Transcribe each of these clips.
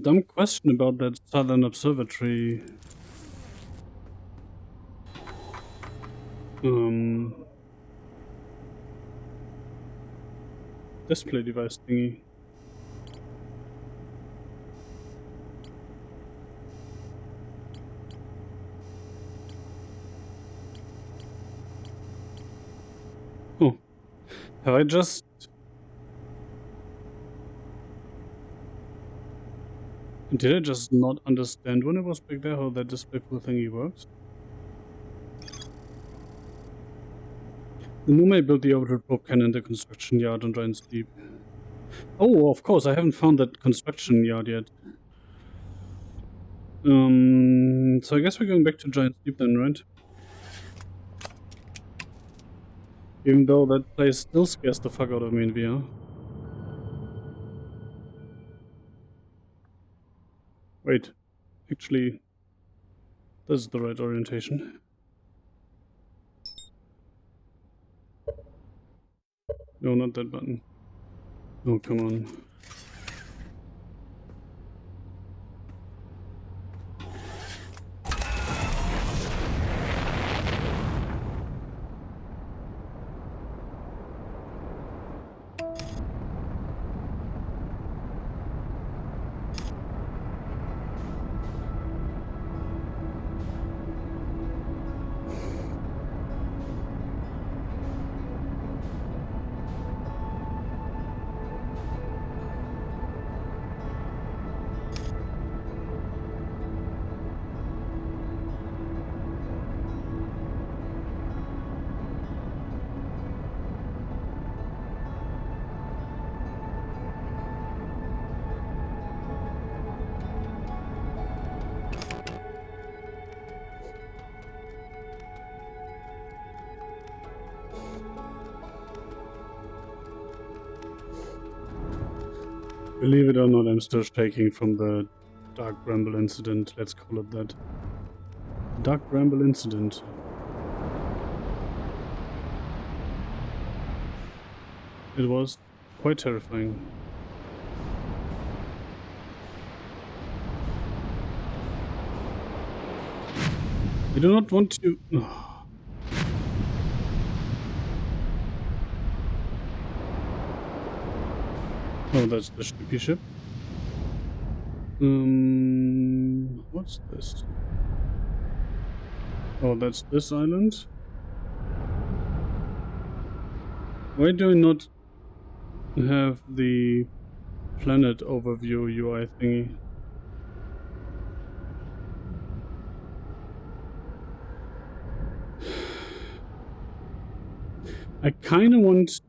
Dumb question about that southern observatory. Display device thingy. Oh, have I just... Did I just not understand when I was back there how that display pool thingy works? The moment I built the orbital probe can in the construction yard on Giant's Deep. Oh, of course, I haven't found that construction yard yet. So I guess we're going back to Giant's Deep then, right? Even though that place still scares the fuck out of me in VR. Wait, actually, this is the right orientation. No, not that button. Oh, come on. Believe it or not, I'm still shaking from the Dark Bramble incident, let's call it that. The Dark Bramble incident. It was quite terrifying. I do not want to... Oh, that's the Sleepy ship. What's this? Oh, that's this island? Why do I not have the planet overview UI thingy? I kind of want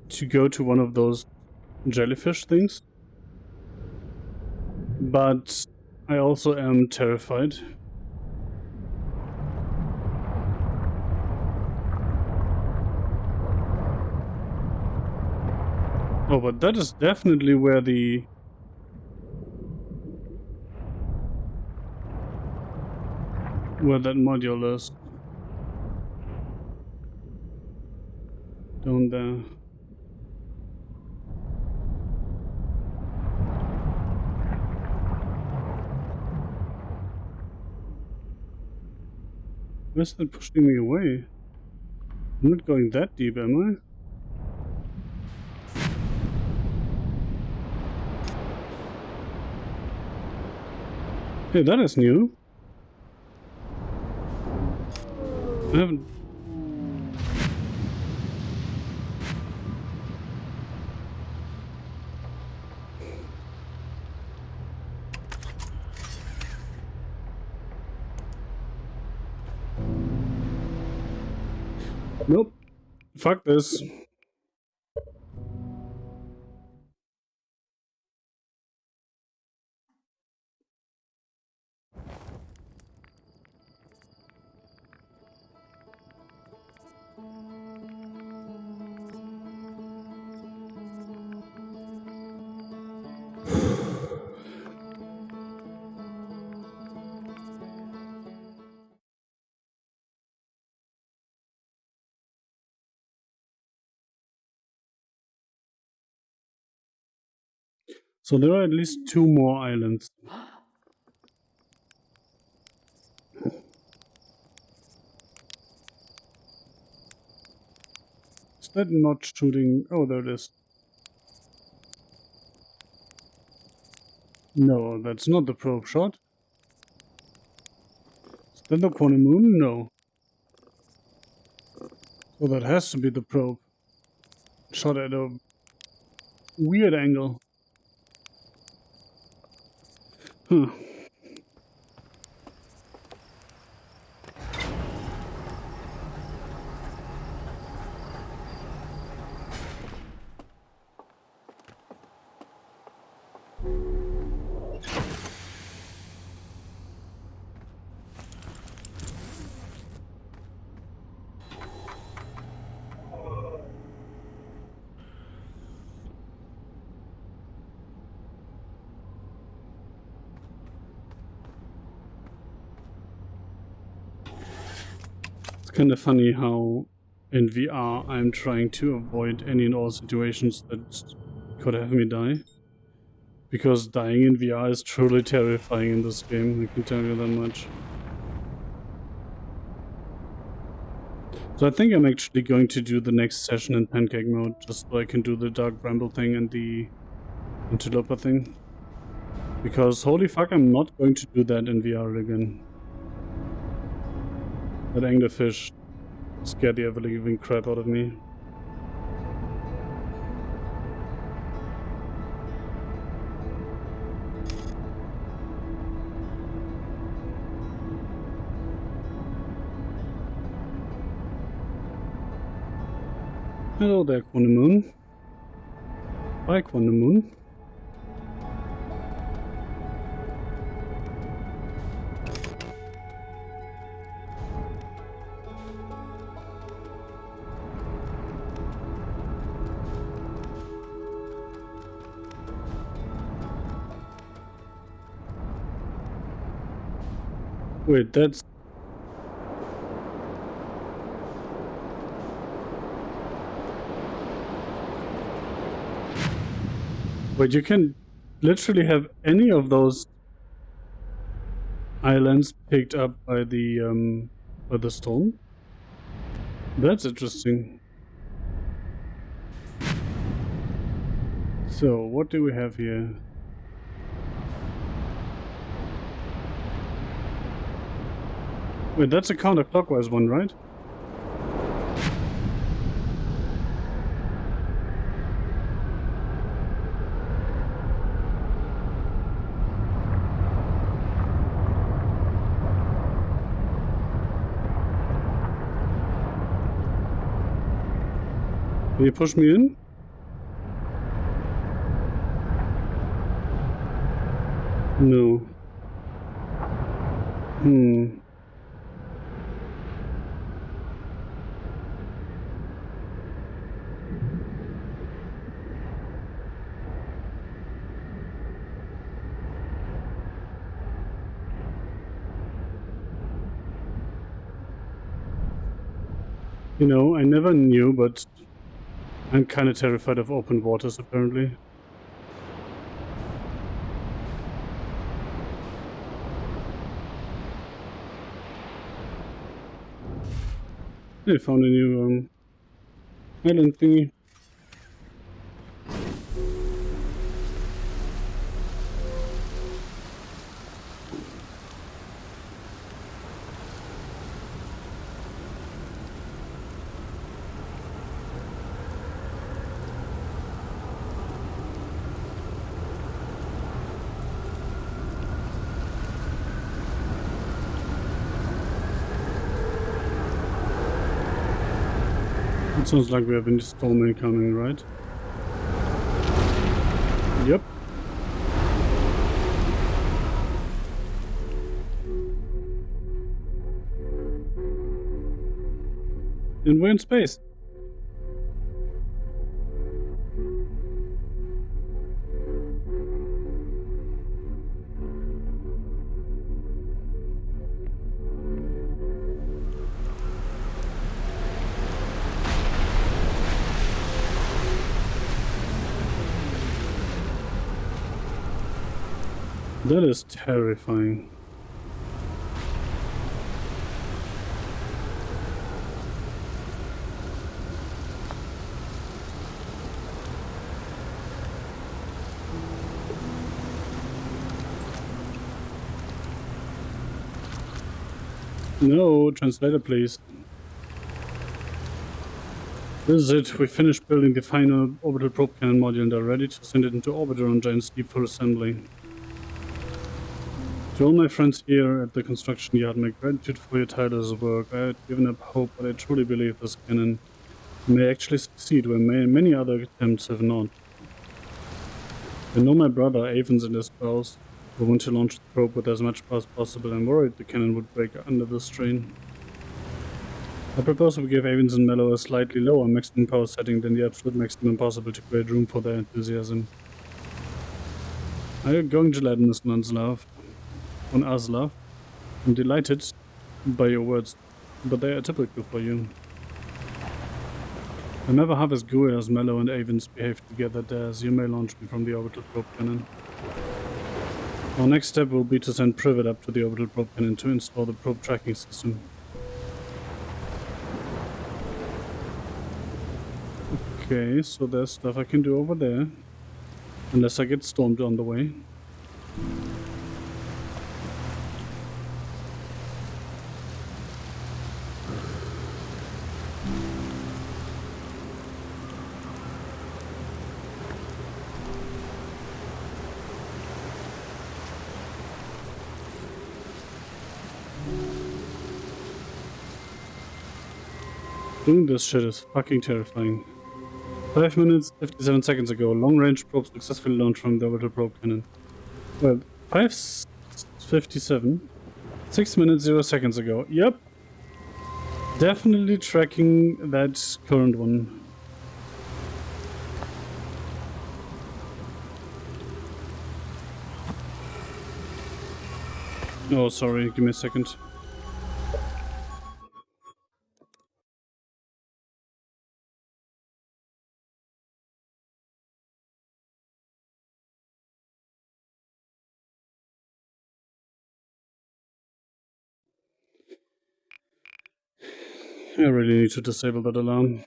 to go to one of those jellyfish things, but I also am terrified. Oh, but that is definitely where the... where that module is. Down there. Where's that pushing me away? I'm not going that deep, am I? Hey, that is new. I haven't... Nope. Fuck this. So there are at least 2 more islands. Is that not shooting? Oh, there it is. No, that's not the probe shot. Is that the Quantum? No. So that has to be the probe. Shot at a weird angle. Huh. It's kind of funny how in VR I'm trying to avoid any and all situations that could have me die. Because dying in VR is truly terrifying in this game, I can tell you that much. So I think I'm actually going to do the next session in pancake mode, just so I can do the Dark Bramble thing and the Interloper thing. Because holy fuck, I'm not going to do that in VR again. That anglerfish scared the ever-living crap out of me. Hello there, Quantum. Bye, Quantum. Wait, that's... Wait, you can literally have any of those islands picked up by the storm? That's interesting. So, what do we have here? Wait, that's a counterclockwise one, right? Can you push me in? No. You know, I never knew, but I'm kind of terrified of open waters, apparently. I found a new island thingy. It sounds like we have a storm incoming, right? Yep. And we're in space. That is terrifying. No, translator please. This is it. We finished building the final orbital probe cannon module and are ready to send it into orbit around Giant Steep for assembly. To all my friends here at the construction yard, my gratitude for your tireless work. I had given up hope, but I truly believe this cannon may actually succeed where many other attempts have not. I know my brother, Avens, and his spouse will want to launch the probe with as much power as possible. I'm worried the cannon would break under the strain. I propose we give Avens and Mello a slightly lower maximum power setting than the absolute maximum possible to create room for their enthusiasm. Are you going gelatinous, Nonslav? On Aslav? I'm delighted by your words, but they are typical for you. I'm never half as gooey as Mello and Avens behave together there, as you may launch me from the orbital probe cannon. Our next step will be to send Privet up to the orbital probe cannon to install the probe tracking system. Okay, so there's stuff I can do over there. Unless I get stormed on the way. Doing this shit is fucking terrifying. 5 minutes, 57 seconds ago, long-range probe successfully launched from the orbital probe cannon. Well, 5:57. 6 minutes, 0 seconds ago. Yep. Definitely tracking that current one. Oh, sorry, give me a second. I really need to disable that alarm.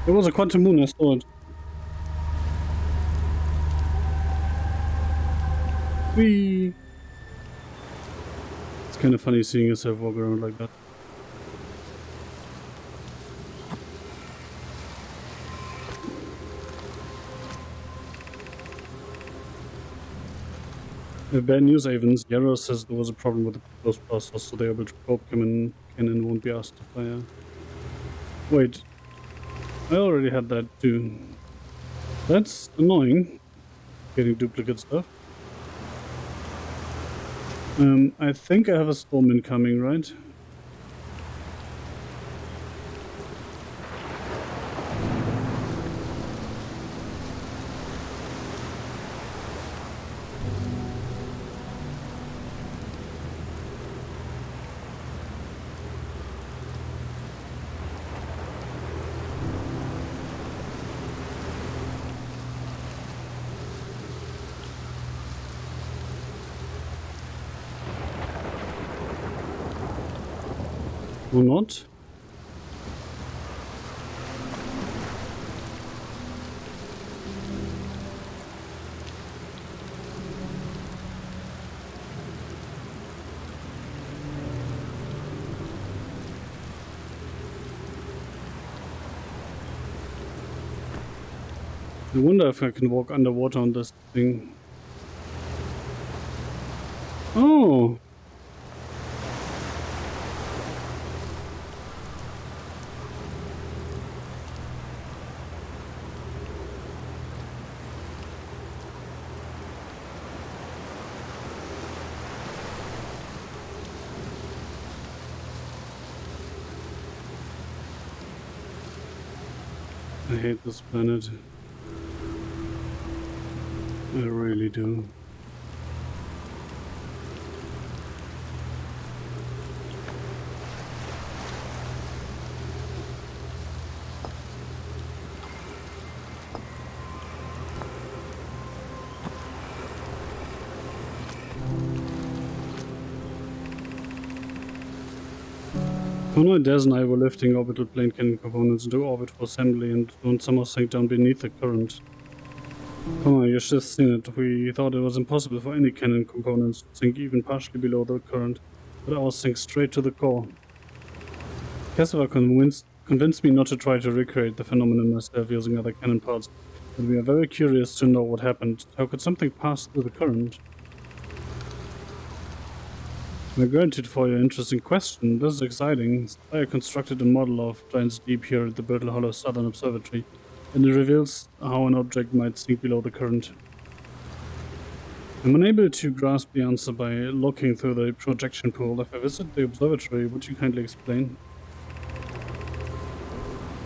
It was a quantum moon, I saw it. Whee! It's kind of funny seeing yourself walk around like that. Bad news, Avens. Yarrow says there was a problem with the close process, so the orbital probe cannon won't be asked to fire. Wait, I already had that too. That's annoying. Getting duplicate stuff. I think I have a storm incoming, right? Or not? I wonder if I can walk underwater on this thing. Oh! I hate this planet. I really do. Conrad, Des and I were lifting orbital plane cannon components into orbit for assembly and don't somehow sank down beneath the current. Connor, you should have seen it. We thought it was impossible for any cannon components to sink even partially below the current, but ours sank straight to the core. Cassava convinced me not to try to recreate the phenomenon myself using other cannon parts, but we are very curious to know what happened. How could something pass through the current? My gratitude for your interesting question. This is exciting. I constructed a model of Giant's Deep here at the Brittle Hollow Southern Observatory, and it reveals how an object might sink below the current. I'm unable to grasp the answer by looking through the projection pool. If I visit the observatory, would you kindly explain?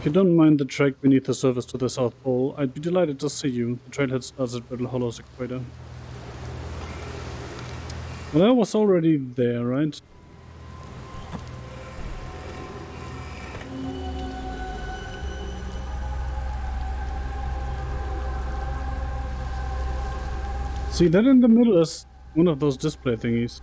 If you don't mind the trek beneath the surface to the South Pole, I'd be delighted to see you. The trailhead starts at Brittle Hollow's equator. Well, I was already there, right? See, that in the middle is one of those display thingies.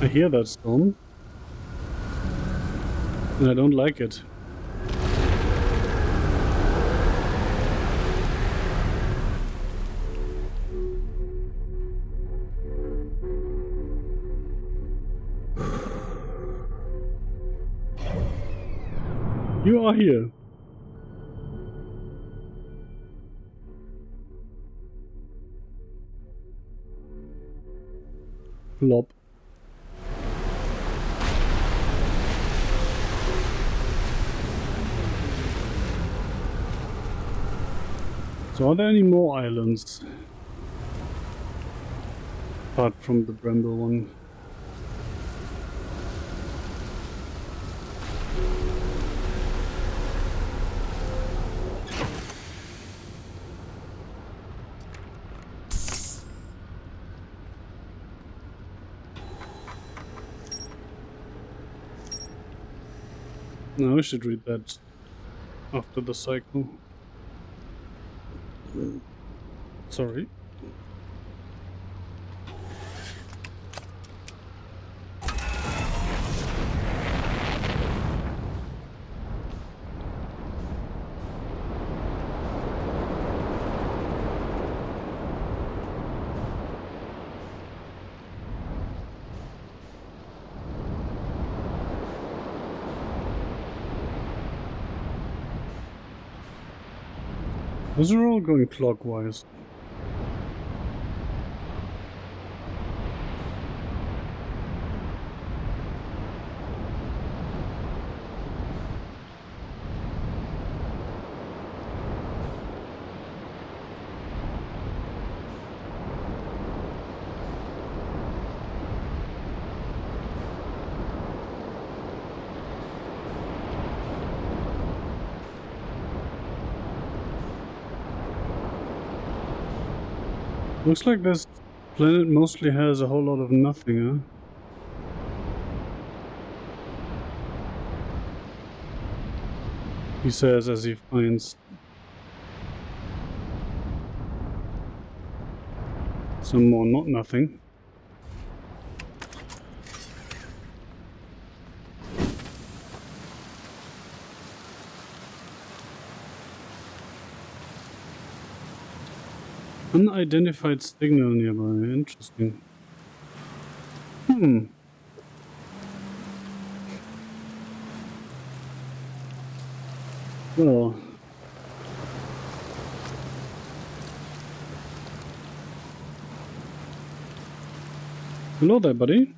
I hear that storm, and I don't like it. You are here. Plop. So are there any more islands? Apart from the Bramble one. No, I should read that after the cycle. Sorry. Those are all going clockwise. Looks like this planet mostly has a whole lot of nothing, huh? He says as he finds some more not nothing. Unidentified signal nearby. Interesting. Well. Hello there, buddy.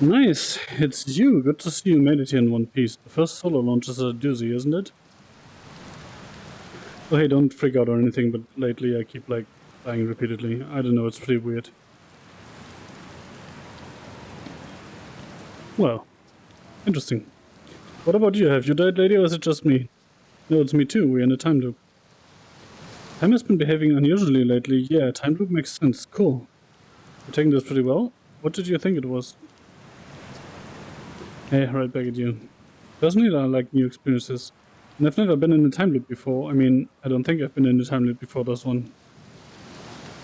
Nice. It's you. Good to see you made it here in one piece. The first solo launch is a doozy, isn't it? Oh, hey, don't freak out or anything, but lately I keep, like, dying repeatedly. I don't know, it's pretty weird. Well, interesting. What about you? Have you died, lady, or is it just me? No, it's me too. We're in a time loop. Time has been behaving unusually lately. Yeah, time loop makes sense. Cool. You're taking this pretty well. What did you think it was? Hey, right back at you. Personally, I like new experiences. And I've never been in a time loop before. I mean, I don't think I've been in a time loop before this one.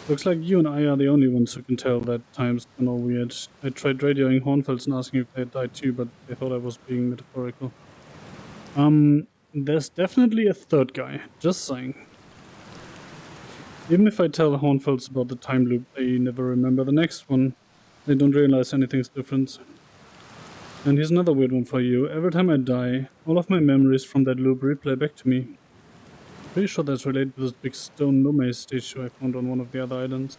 Looks like you and I are the only ones who can tell that time's gone all weird. I tried radioing Hornfels and asking if they had died too, but they thought I was being metaphorical. There's definitely a third guy. Just saying. Even if I tell Hornfels about the time loop, they never remember the next one. They don't realize anything's different. And here's another weird one for you. Every time I die, all of my memories from that loop replay back to me. Pretty sure that's related to this big stone Nome statue I found on one of the other islands.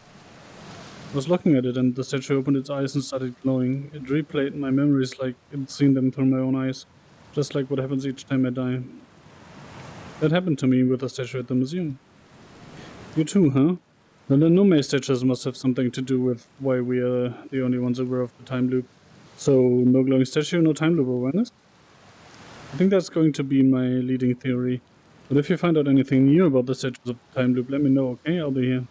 I was looking at it and the statue opened its eyes and started glowing. It replayed my memories like I'd seen them through my own eyes, just like what happens each time I die. That happened to me with the statue at the museum. You too, huh? Then the Nome statues must have something to do with why we are the only ones aware of the time loop. So, no glowing statue, no time loop awareness? I think that's going to be my leading theory. But if you find out anything new about the statues of the time loop, let me know, okay? I'll be here.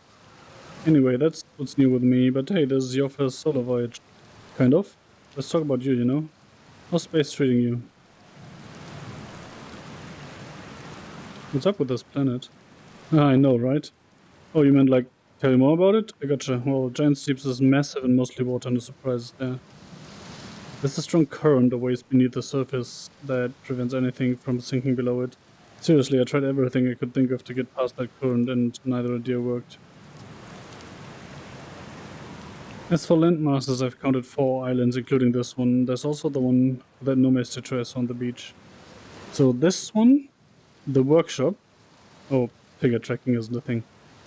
Anyway, that's what's new with me, but hey, this is your first solo voyage. Kind of. Let's talk about you, you know? How's space treating you? What's up with this planet? Ah, I know, right? Oh, you meant like, tell you more about it? I gotcha. Well, Giant Steeps is massive and mostly water, no surprises there. There's a strong current of waves beneath the surface that prevents anything from sinking below it. Seriously, I tried everything I could think of to get past that current, and neither idea worked. As for landmasses, I've counted 4 islands, including this one. There's also the one that Nome statue I saw on the beach. So this one, the workshop. Oh, figure tracking isn't a thing.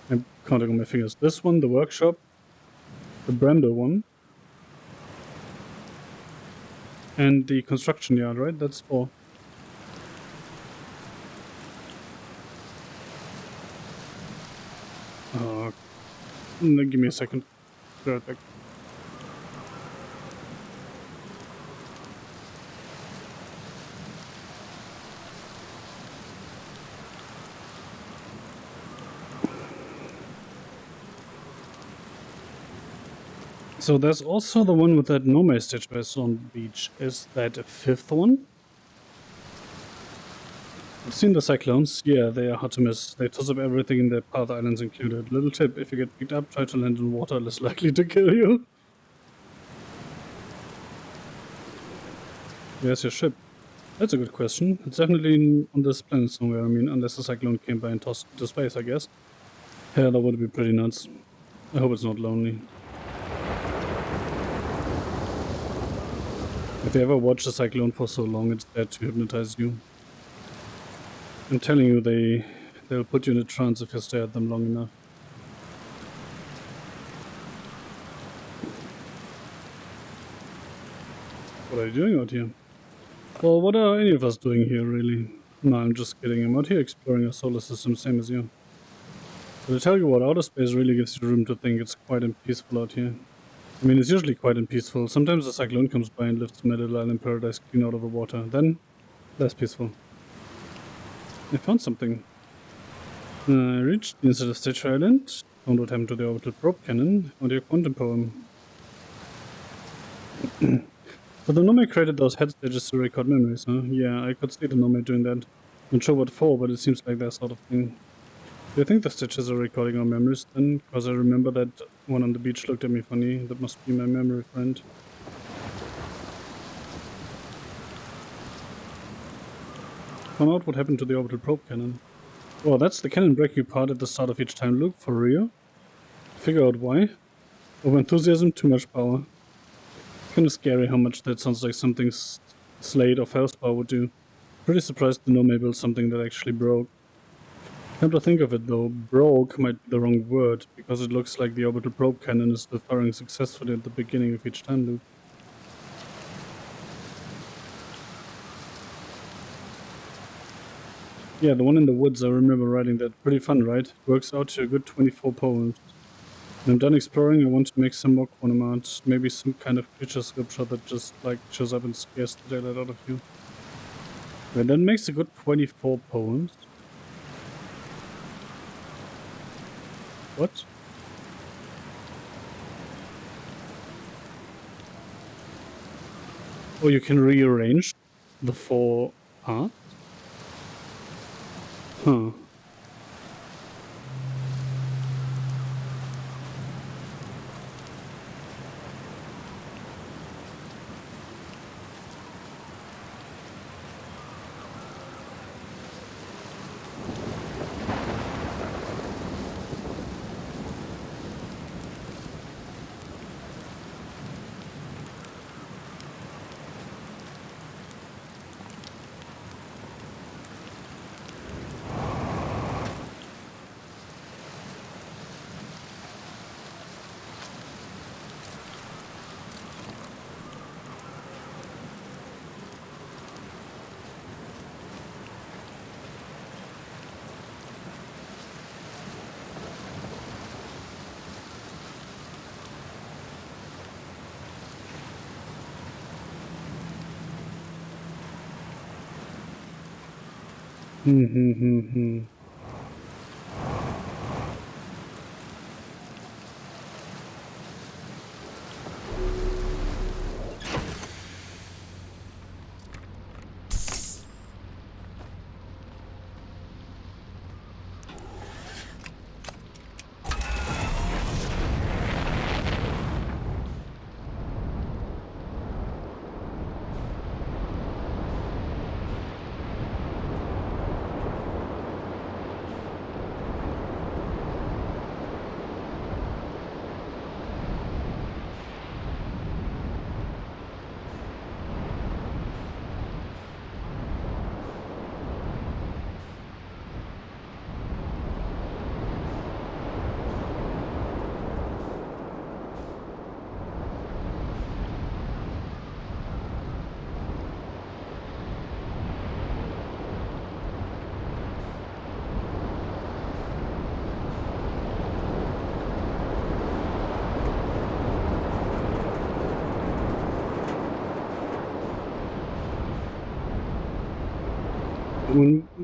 I'm counting on my fingers. This one, the workshop. The Brando one. And the construction yard, right? That's 4. Give me a second. Be right back. So there's also the one with that Nome statue I saw on the beach. Is that a 5th one? I've seen the cyclones. Yeah, they are hard to miss. They toss up everything in their path, islands included. Little tip, if you get picked up, try to land in water, less likely to kill you. Where's your ship? That's a good question. It's definitely on this planet somewhere. I mean, unless the cyclone came by and tossed it to space, I guess. Yeah, that would be pretty nuts. I hope it's not lonely. If you ever watch a cyclone for so long, it's bad to hypnotize you. I'm telling you, they'll put you in a trance if you stare at them long enough. What are you doing out here? Well, what are any of us doing here, really? No, I'm just kidding. I'm out here exploring a solar system, same as you. But I tell you what, outer space really gives you room to think. It's quiet and peaceful out here. I mean, it's usually quiet and peaceful. Sometimes a cyclone comes by and lifts my little island paradise clean out of the water. Then, less peaceful. I found something. I reached the inside of Statue Island, found what happened to the orbital probe cannon, found your quantum poem. So the Nome created those head stages to record memories, huh? Yeah, I could see the Nome doing that. Not sure what for, but it seems like that sort of thing. Do you think the stitches are recording our memories then? Because I remember that one on the beach looked at me funny. That must be my memory friend. Found out what happened to the orbital probe cannon. Well, that's the cannon breaking apart at the start of each time loop, for real. Figure out why. Over enthusiasm, too much power. Kind of scary how much that sounds like something Slade or Felspar would do. Pretty surprised the Nome built something that actually broke. Come to think of it though, broke might be the wrong word, because it looks like the orbital probe cannon is still firing successfully at the beginning of each time loop. Yeah, the one in the woods, I remember writing that. Pretty fun, right? Works out to a good 24 poems. When I'm done exploring, I want to make some more quantum art. Maybe some kind of creature sculpture that just, like, shows up and scares the daylight out of you. Well, that makes a good 24 poems. What? Oh, you can rearrange the 4 parts? Huh. Hmm.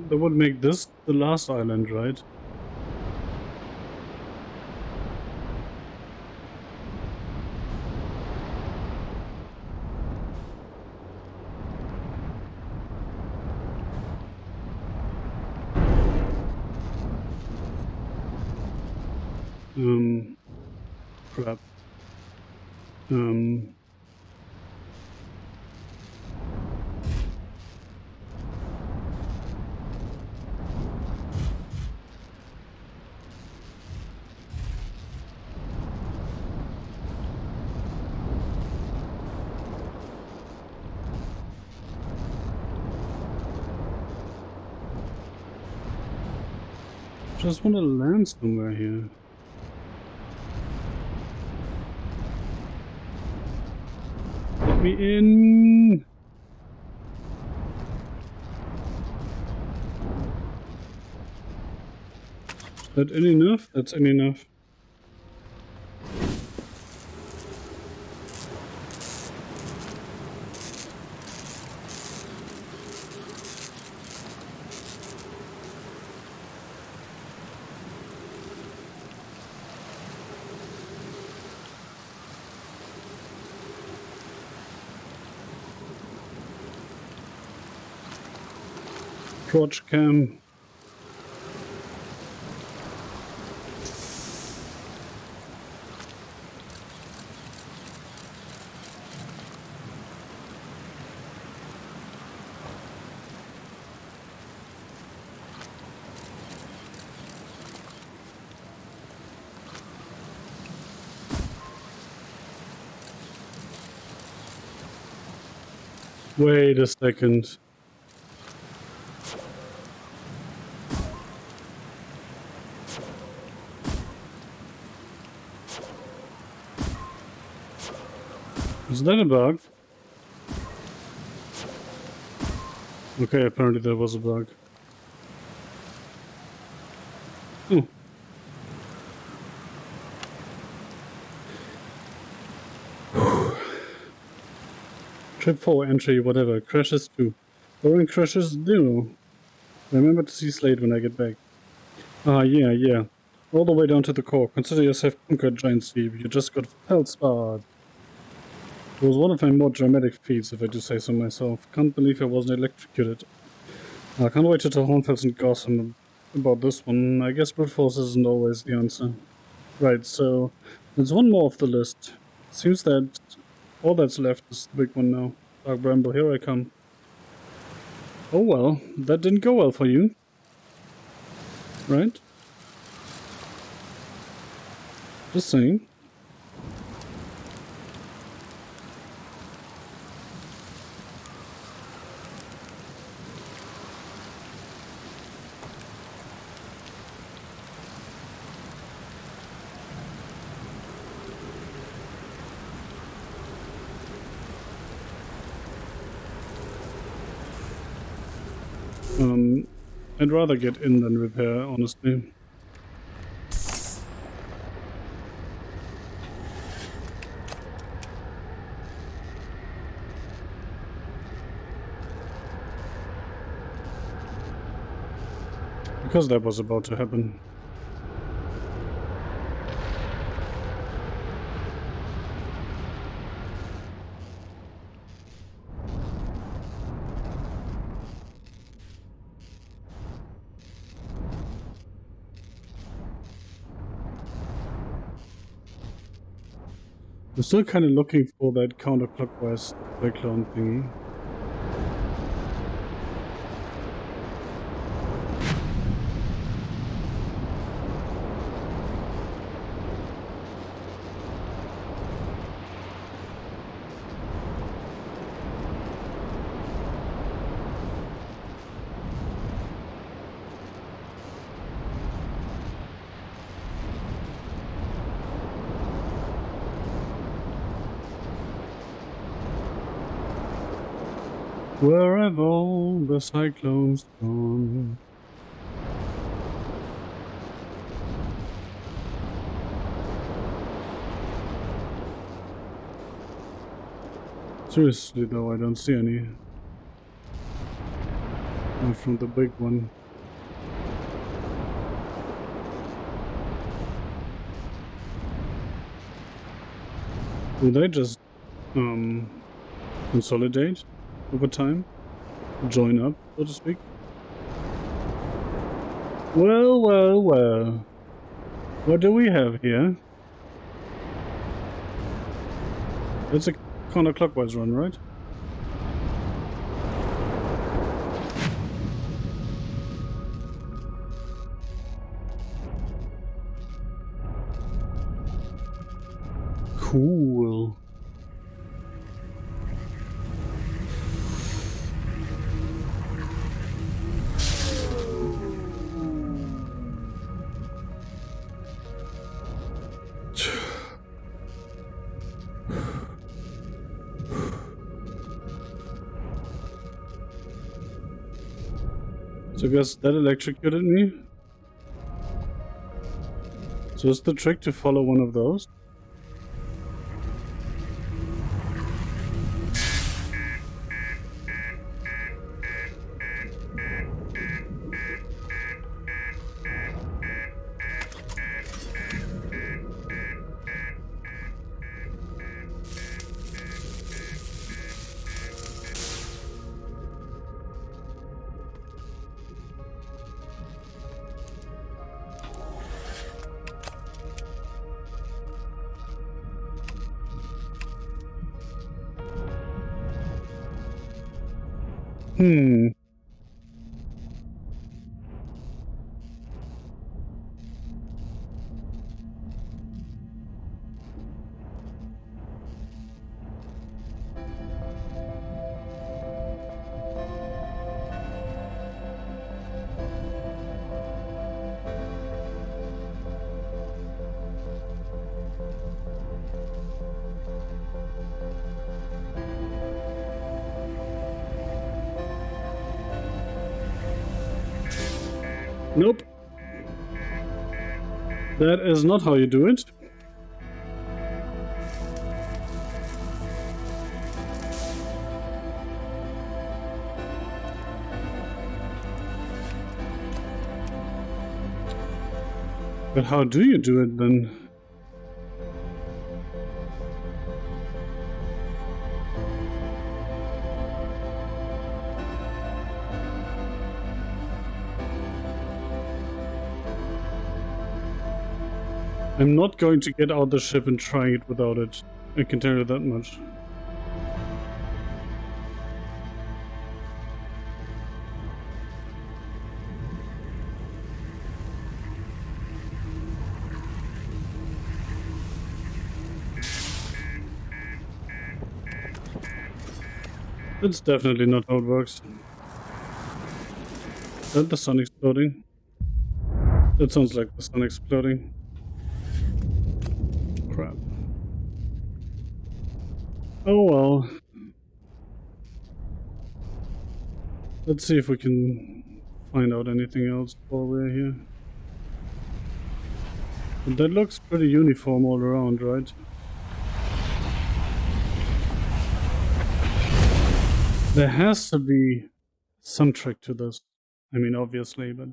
That would make this the last island, right? Crap. Just want to land somewhere here. Let me in. Is that in enough? That's in enough. Crotch cam. Wait a second. Is that a bug? Okay, apparently there was a bug. Oh. Trip 4 entry, whatever. Crashes 2. Boring crashes do. Remember to see Slade when I get back. Ah, yeah. All the way down to the core. Consider yourself conquered, Giant Steve. You just got feldspar. It was one of my more dramatic feats, if I do say so myself. Can't believe I wasn't electrocuted. I can't wait to tell Hornfels and Gotham about this one. I guess brute force isn't always the answer. Right, so there's one more off the list. Seems that all that's left is the big one now. Dark Bramble, here I come. Oh well, that didn't go well for you. Right? Just saying. I'd rather get in than repair, honestly. Because that was about to happen. I'm still kind of looking for that counterclockwise cyclone thingy. Wherever the cyclone's gone. Seriously though, I don't see any. Not from the big one. Will they just consolidate over time? Join up, so to speak? Well. What do we have here? It's a counterclockwise run, right? Cool. So I guess that electrocuted me. So is the trick to follow one of those? Nope. That is not how you do it. But how do you do it then? I'm not going to get out the ship and try it without it. I can tell you that much. That's definitely not how it works. Is that the sun exploding? That sounds like the sun exploding. Crap. Oh well. Let's see if we can find out anything else while we're here. But that looks pretty uniform all around, right? There has to be some trick to this. I mean, obviously, but...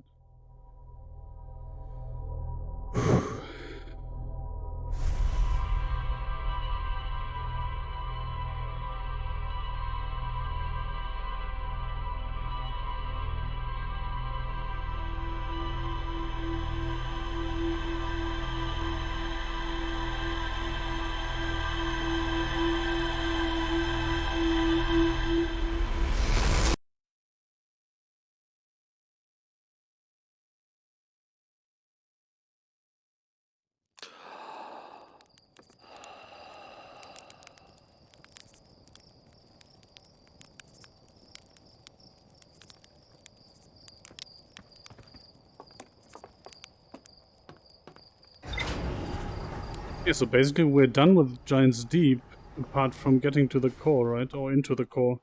Yeah, so basically we're done with Giants Deep, apart from getting to the core, right? Or into the core.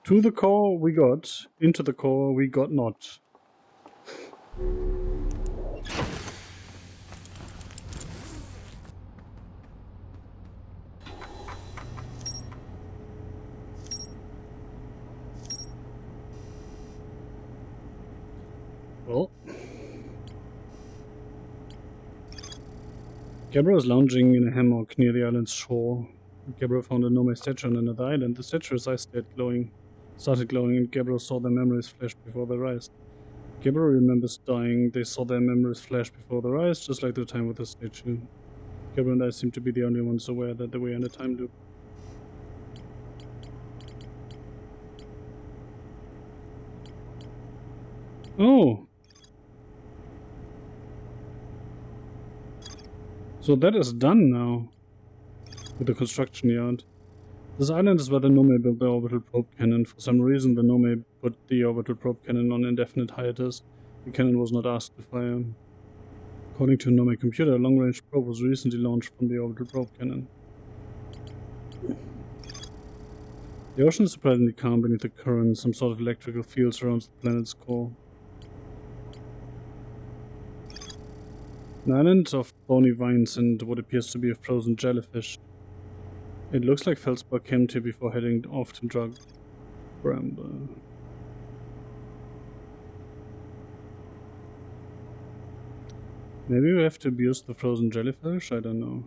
To the core we got, into the core we got not. Well... Gabbro is lounging in a hammock near the island's shore. Gabbro found a Nome statue on another island. The statue's eyes started glowing, and Gabbro saw their memories flash before their eyes. Gabbro remembers dying. They saw their memories flash before their eyes, just like the time with the statue. Gabbro and I seem to be the only ones aware that they were in a time loop. Oh! So that is done now, with the construction yard. This island is where the Nome built the orbital probe cannon. For some reason, the Nome put the orbital probe cannon on indefinite hiatus. The cannon was not asked to fire. According to a Nome computer, a long-range probe was recently launched from the orbital probe cannon. The ocean is surprisingly calm beneath the current. Some sort of electrical field surrounds the planet's core. An island of bony vines and what appears to be a frozen jellyfish. It looks like Feldspar camped here before heading off to Dog Bramble. Maybe we have to abuse the frozen jellyfish? I don't know.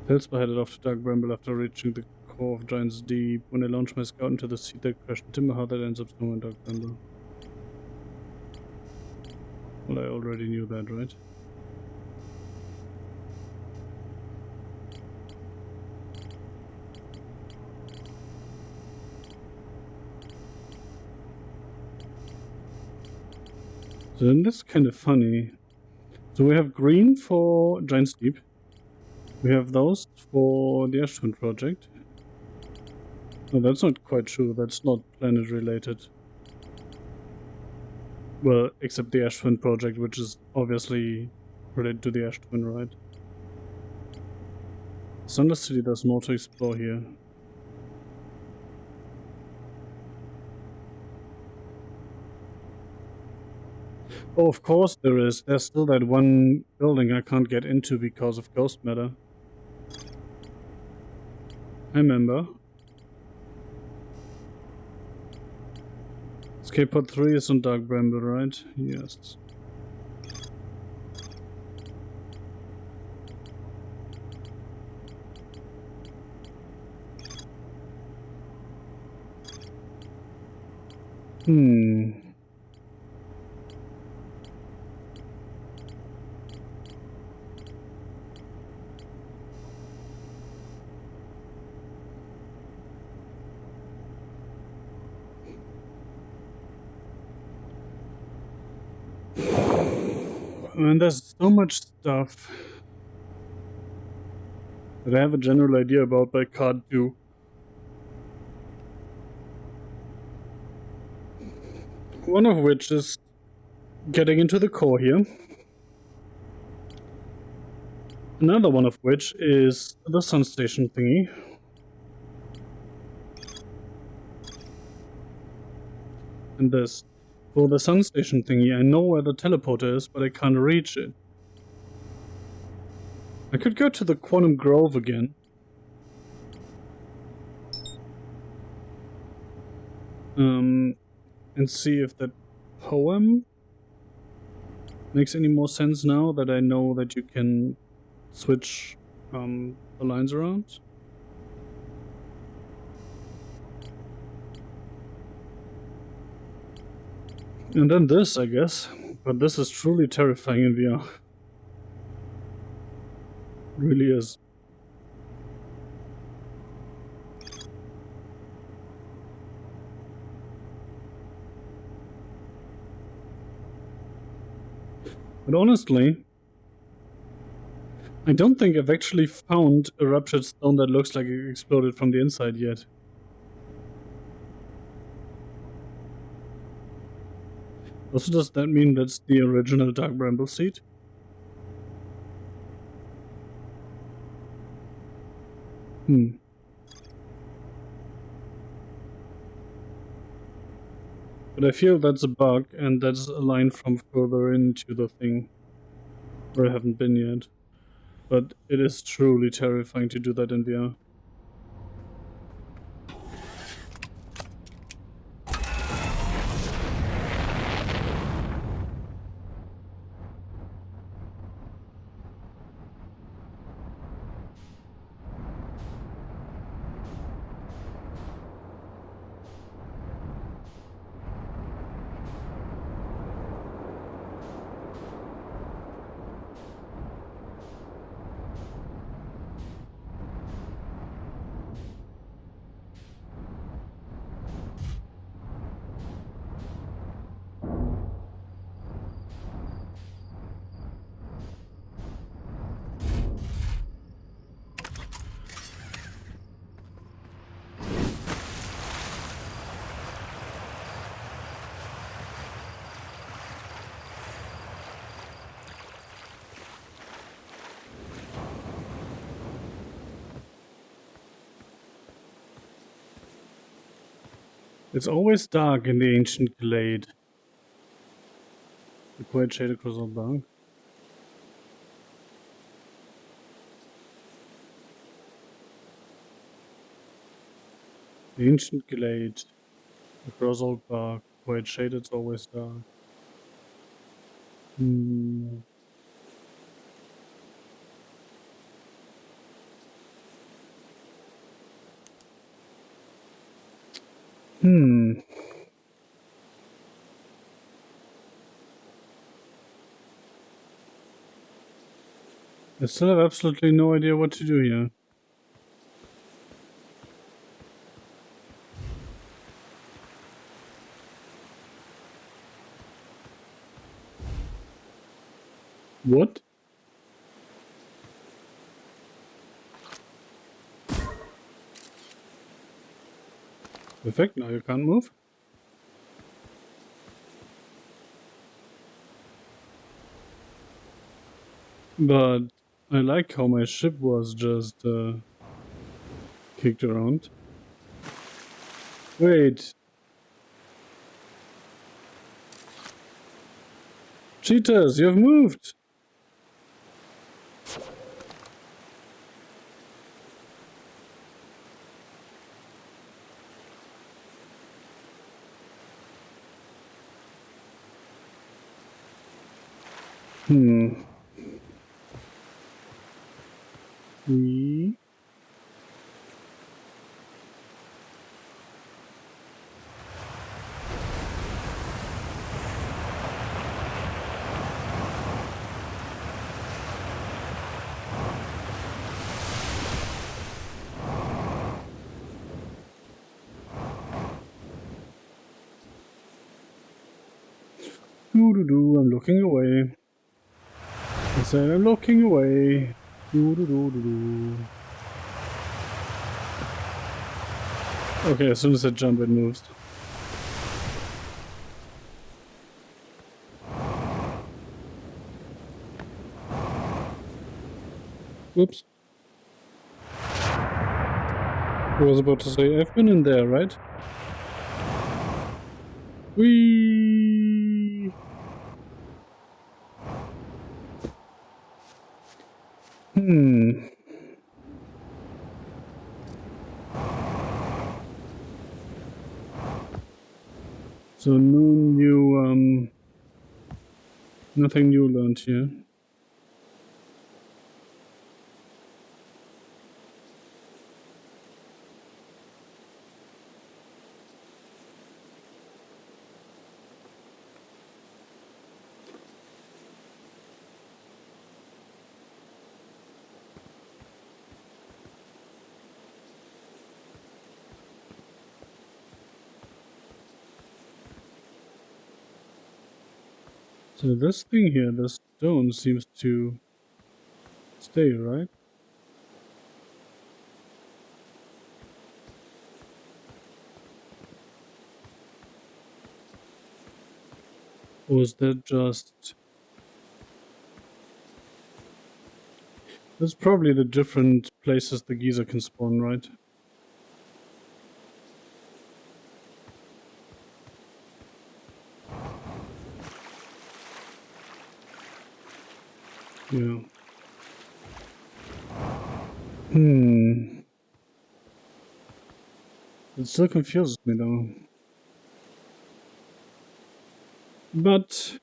Feldspar headed off to Dog Bramble after reaching the core of Giants Deep. When I launched my scout into the sea, that crashed into Timberheart that ends up somewhere in Dog Bramble. Well, I already knew that, right? So then that's kind of funny. So we have green for Giants Deep. We have those for the Ash Twin project. No, that's not quite true. That's not planet related. Well, except the Ash Twin project, which is obviously related to the Ash Twin, right? Sunless City, there's more to explore here. Oh, of course there is. There's still that one building I can't get into because of ghost matter. I remember. Escape pod 3 is on Dark Bramble, right? Yes. Hmm. And there's so much stuff that I have a general idea about but I can't do. One of which is getting into the core here. Another one of which is the sun station thingy. And this. For the sun station thingy, I know where the teleporter is, but I can't reach it. I could go to the Quantum Grove again. And see if that poem makes any more sense now that I know that you can switch the lines around. And then this, I guess. But this is truly terrifying in VR. It really is. But honestly, I don't think I've actually found a ruptured stone that looks like it exploded from the inside yet. Also, does that mean that's the original Dark Bramble seed? But I feel that's a bug, and that's a line from further into the thing where I haven't been yet. But it is truly terrifying to do that in VR. It's always dark in the ancient glade. The quiet shade across all dark. The ancient glade across all dark. Quiet shade, it's always dark. Hmm. I still have absolutely no idea what to do here. What? Perfect, now you can't move. But I like how my ship was just kicked around. Wait. Cheetahs, you have moved! We... Doo-doo-doo, I'm looking away. I said I'm looking away. Doo-doo-doo-doo-doo. Okay, as soon as I jump, it moves. Oops. I was about to say, I've been in there, right? Whee! So no new, nothing new learned here. So this thing here, the stone seems to stay, right? Or is that just... That's probably the different places the Giza can spawn, right? Yeah. It still confuses me though. But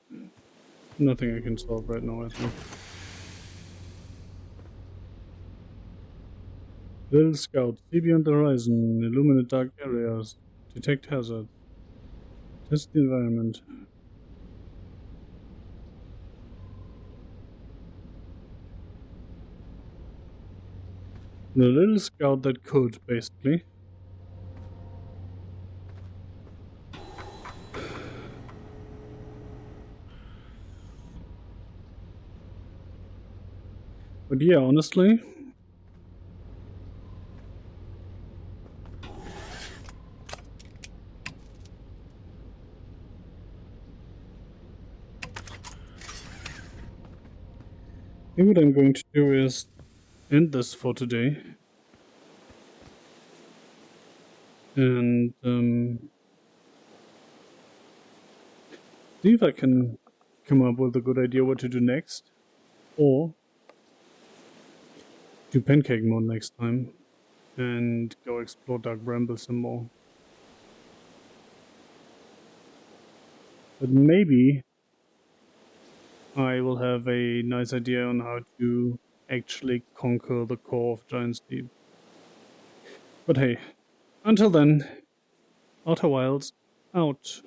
nothing I can solve right now, I think. Little scout, see beyond the horizon, illuminate dark areas, detect hazards, test the environment. The little scout that could, basically. But yeah, honestly, I think what I'm going to do is end this for today. And see if I can come up with a good idea what to do next. Or do pancake mode next time and go explore Dark Bramble some more. But maybe I will have a nice idea on how to actually conquer the core of Giant's Deep. But hey, until then, Outer Wilds out.